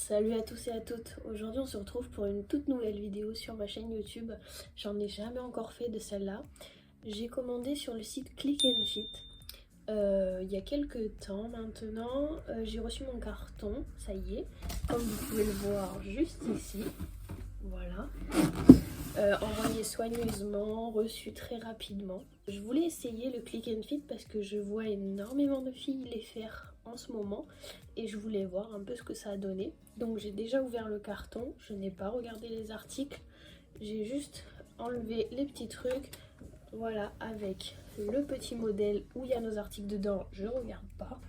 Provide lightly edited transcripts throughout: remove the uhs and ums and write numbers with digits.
Salut à tous et à toutes, aujourd'hui on se retrouve pour une toute nouvelle vidéo sur ma chaîne YouTube. J'en ai jamais encore fait de celle-là. J'ai commandé sur le site Click and Fit il y a quelques temps maintenant. J'ai reçu mon carton, ça y est, comme vous pouvez le voir juste ici. Voilà. Envoyé soigneusement, reçu très rapidement. Je voulais essayer le Click and Fit parce que je vois énormément de filles les faire en ce moment et je voulais voir un peu ce que ça a donné. Donc j'ai déjà ouvert le carton, je n'ai pas regardé les articles, j'ai juste enlevé les petits trucs. Voilà, avec le petit modèle où il y a nos articles dedans, je regarde pas.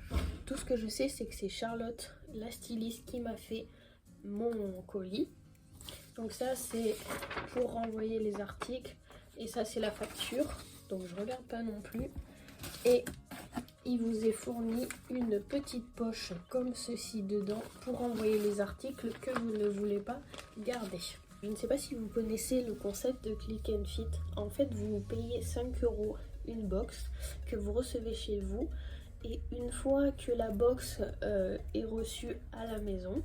Tout ce que je sais, c'est que c'est Charlotte, la styliste, qui m'a fait mon colis. Donc ça c'est pour renvoyer les articles et ça c'est la facture, donc je regarde pas non plus. Et il vous est fourni une petite poche comme ceci dedans pour envoyer les articles que vous ne voulez pas garder. Je ne sais pas si vous connaissez le concept de Click and Fit. En fait, vous payez 5 € une box que vous recevez chez vous. Et une fois que la box est reçue à la maison,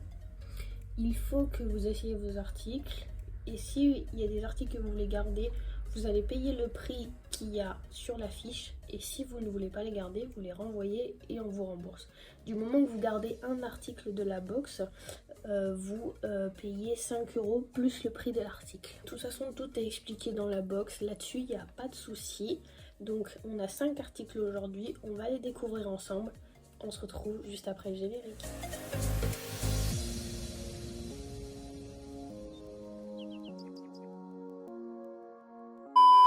il faut que vous essayiez vos articles. Et s'il y a des articles que vous voulez garder, vous allez payer le prix qu'il y a sur la fiche. Et si vous ne voulez pas les garder, vous les renvoyez et on vous rembourse. Du moment que vous gardez un article de la box, vous payez 5 € plus le prix de l'article. De toute façon, tout est expliqué dans la box. Là-dessus, il n'y a pas de souci. Donc, on a 5 articles aujourd'hui. On va les découvrir ensemble. On se retrouve juste après le générique.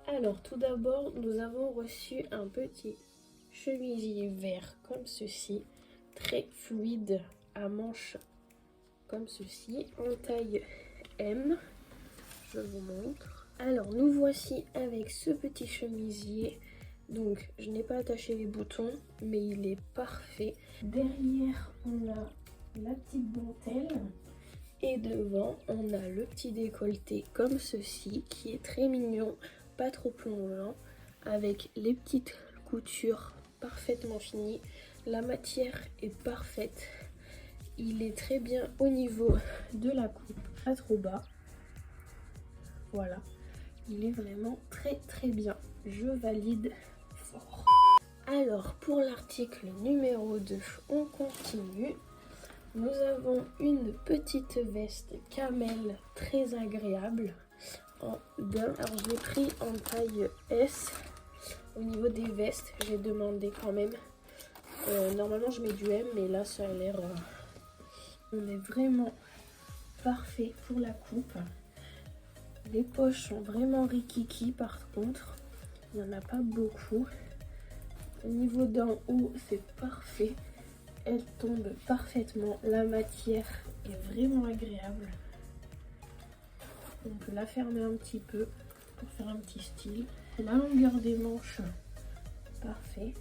Alors tout d'abord, nous avons reçu un petit chemisier vert comme ceci, très fluide, à manches comme ceci, en taille M. Je vous montre. Alors nous voici avec ce petit chemisier. Donc je n'ai pas attaché les boutons, mais il est parfait. Derrière, on a la petite dentelle. Et devant, on a le petit décolleté comme ceci, qui est très mignon, pas trop plongeant, avec les petites coutures parfaitement finies. La matière est parfaite. Il est très bien au niveau de la coupe, pas trop bas. Voilà, il est vraiment très bien. Je valide fort. Alors, pour l'article numéro 2, on continue. Nous avons une petite veste camel très agréable en daim. Alors je l'ai pris en taille S. Au niveau des vestes, j'ai demandé quand même. Normalement je mets du M, mais là ça a l'air... On est vraiment parfait pour la coupe. Les poches sont vraiment rikiki par contre. Il n'y en a pas beaucoup. Au niveau d'en haut, c'est parfait. Elle tombe parfaitement, la matière est vraiment agréable. On peut la fermer un petit peu pour faire un petit style. La longueur des manches, parfait.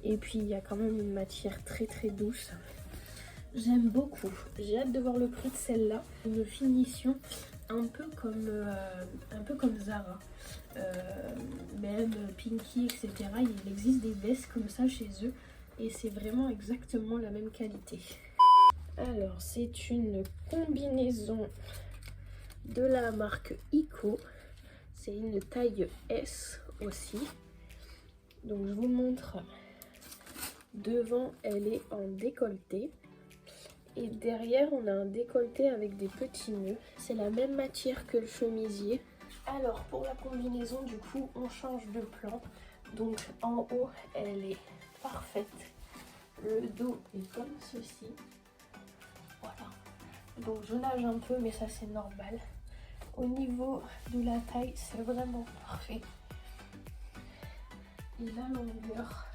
Et puis il y a quand même une matière très douce. J'aime beaucoup. J'ai hâte de voir le prix de celle-là. Une finition un peu comme Zara. Même Pinky, etc. Il existe des vestes comme ça chez eux. Et c'est vraiment exactement la même qualité. Alors, c'est une combinaison de la marque Ico. C'est une taille S aussi. Donc, je vous montre. Devant, elle est en décolleté. Et derrière, on a un décolleté avec des petits nœuds. C'est la même matière que le chemisier. Alors, pour la combinaison, du coup, on change de plan. Donc, en haut, elle est parfaite. Le dos est comme ceci. Voilà. Donc je nage un peu, mais ça c'est normal. Au niveau de la taille, c'est vraiment parfait. Et la longueur,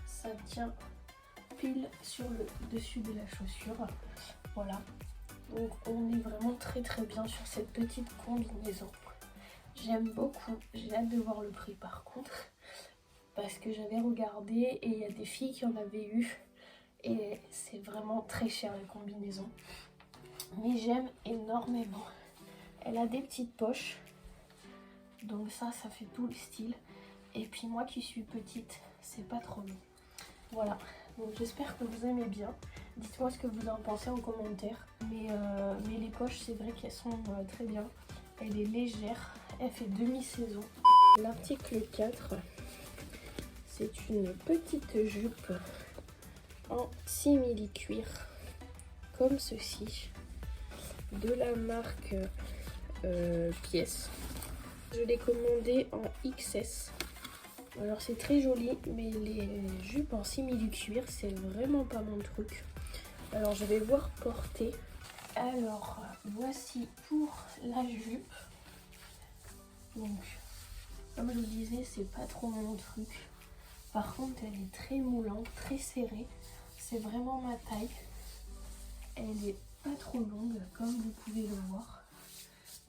ça tient pile sur le dessus de la chaussure. Voilà. Donc on est vraiment très bien sur cette petite combinaison. J'aime beaucoup. J'ai hâte de voir le prix par contre. Parce que j'avais regardé et il y a des filles qui en avaient eu. Et c'est vraiment très cher les combinaisons. Mais j'aime énormément. Elle a des petites poches. Donc ça fait tout le style. Et puis moi qui suis petite, c'est pas trop long. Voilà. Donc j'espère que vous aimez bien. Dites-moi ce que vous en pensez en commentaire. Mais les poches, c'est vrai qu'elles sont très bien. Elle est légère, elle fait demi-saison. L'article 4, c'est une petite jupe en simili-cuir, comme ceci, de la marque Pièce. Je l'ai commandé en XS. Alors c'est très joli, mais les jupes en simili-cuir, c'est vraiment pas mon truc. Alors je vais voir porter. Alors voici pour la jupe. Donc comme je vous disais, c'est pas trop mon truc. Par contre elle est très moulante, très serrée. C'est vraiment ma taille. Elle est pas trop longue comme vous pouvez le voir.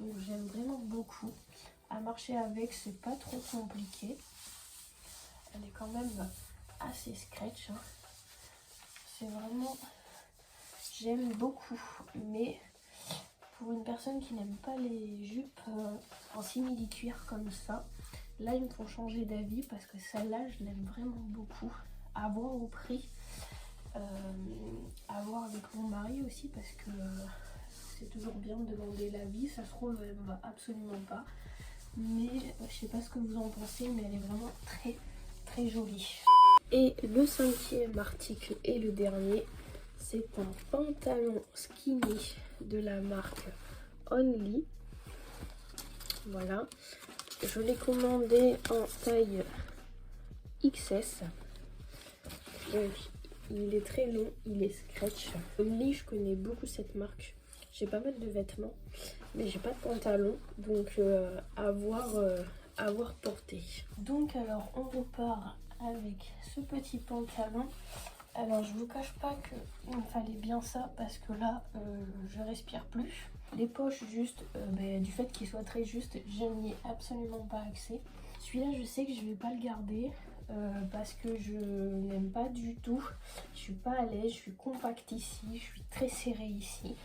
Donc j'aime vraiment beaucoup. À marcher avec, c'est pas trop compliqué. Elle est quand même assez scratch. C'est vraiment... J'aime beaucoup. Mais pour une personne qui n'aime pas les jupes en simili-cuir comme ça, là ils me font changer d'avis parce que celle-là je l'aime vraiment beaucoup. À voir au prix. À voir avec mon mari aussi parce que c'est toujours bien de demander l'avis. Ça se trouve elle ne va absolument pas. Mais je sais pas ce que vous en pensez, mais elle est vraiment très très jolie. Et le 5e article et le dernier, c'est un pantalon skinny de la marque Only. Voilà, je l'ai commandé en taille XS. Donc il est très long, il est scratch. Only, je connais beaucoup cette marque. J'ai pas mal de vêtements, mais j'ai pas de pantalon, donc à voir porter. Donc alors on repart avec ce petit pantalon. Alors je vous cache pas qu'il me fallait bien ça parce que là je respire plus. Les poches juste, du fait qu'il soit très juste, je n'y ai absolument pas accès. Celui-là je sais que je vais pas le garder. Parce que je n'aime pas du tout, je suis pas à l'aise, je suis compacte ici, je suis très serrée ici.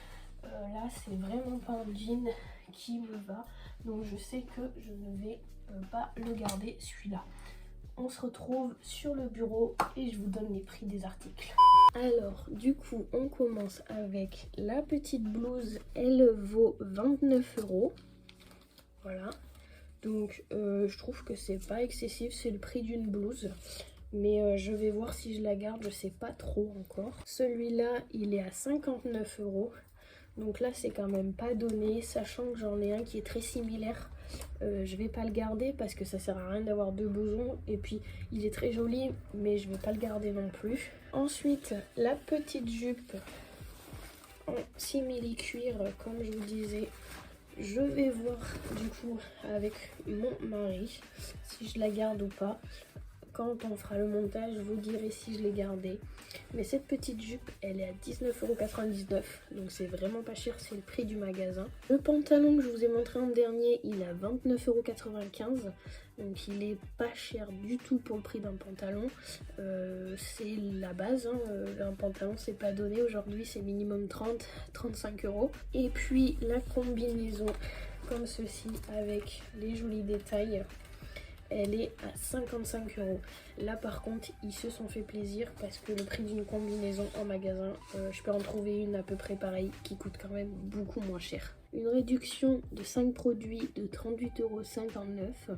Là c'est vraiment pas un jean qui me va, donc je sais que je ne vais pas le garder celui-là. On se retrouve sur le bureau et je vous donne les prix des articles. Alors du coup on commence avec la petite blouse, elle vaut 29 €. Voilà. Donc je trouve que c'est pas excessif, c'est le prix d'une blouse. Mais je vais voir si je la garde, je sais pas trop encore. Celui-là, il est à 59 €. Donc là, c'est quand même pas donné, sachant que j'en ai un qui est très similaire. Je vais pas le garder parce que ça sert à rien d'avoir deux blousons. Et puis, il est très joli, mais je vais pas le garder non plus. Ensuite, la petite jupe en simili-cuir, comme je vous disais. Je vais voir du coup avec mon mari si je la garde ou pas. Quand on fera le montage, je vous dirai si je l'ai gardée. Mais cette petite jupe, elle est à 19,99 €. Donc c'est vraiment pas cher, c'est le prix du magasin. Le pantalon que je vous ai montré en dernier, il est à 29,95 €. Donc il est pas cher du tout pour le prix d'un pantalon. C'est la base, hein. Un pantalon c'est pas donné aujourd'hui, c'est minimum 30-35 €. Et puis la combinaison comme ceci avec les jolis détails, elle est à 55 €. Là par contre ils se sont fait plaisir parce que le prix d'une combinaison en magasin, je peux en trouver une à peu près pareille qui coûte quand même beaucoup moins cher. Une réduction de 5 produits de 38,59 €.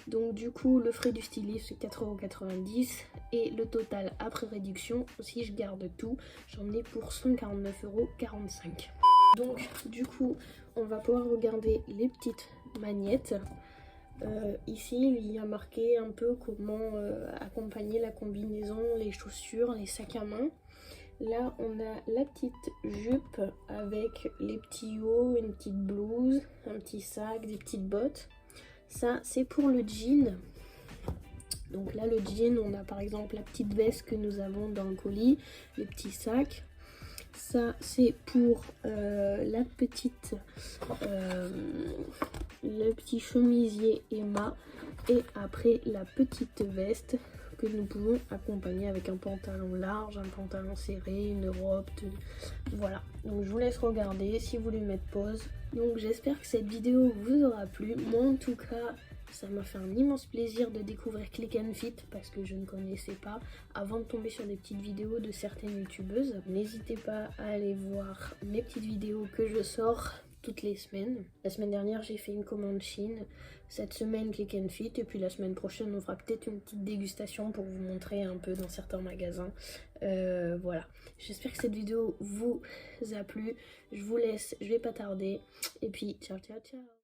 Donc du coup le frais du styliste c'est 4,90 € et le total après réduction, si je garde tout, j'en ai pour 149,45 €. Donc du coup on va pouvoir regarder les petites magnettes. Ici il y a marqué un peu comment accompagner la combinaison, les chaussures, les sacs à main. Là on a la petite jupe avec les petits hauts, une petite blouse, un petit sac, des petites bottes. Ça c'est pour le jean. Donc là le jean, on a par exemple la petite veste que nous avons dans le colis, les petits sacs. Ça c'est pour la petite le petit chemisier Emma, et après la petite veste que nous pouvons accompagner avec un pantalon large, un pantalon serré, une robe, voilà. Donc je vous laisse regarder si vous voulez mettre pause. Donc j'espère que cette vidéo vous aura plu. Moi en tout cas Ça m'a fait un immense plaisir de découvrir Click and Fit parce que je ne connaissais pas avant de tomber sur des petites vidéos de certaines youtubeuses. N'hésitez pas à aller voir mes petites vidéos que je sors toutes les semaines. La semaine dernière j'ai fait une commande Chine, cette semaine Click and Fit, et puis la semaine prochaine on fera peut-être une petite dégustation pour vous montrer un peu dans certains magasins. Voilà, j'espère que cette vidéo vous a plu. Je vous laisse, je vais pas tarder, et puis ciao ciao ciao.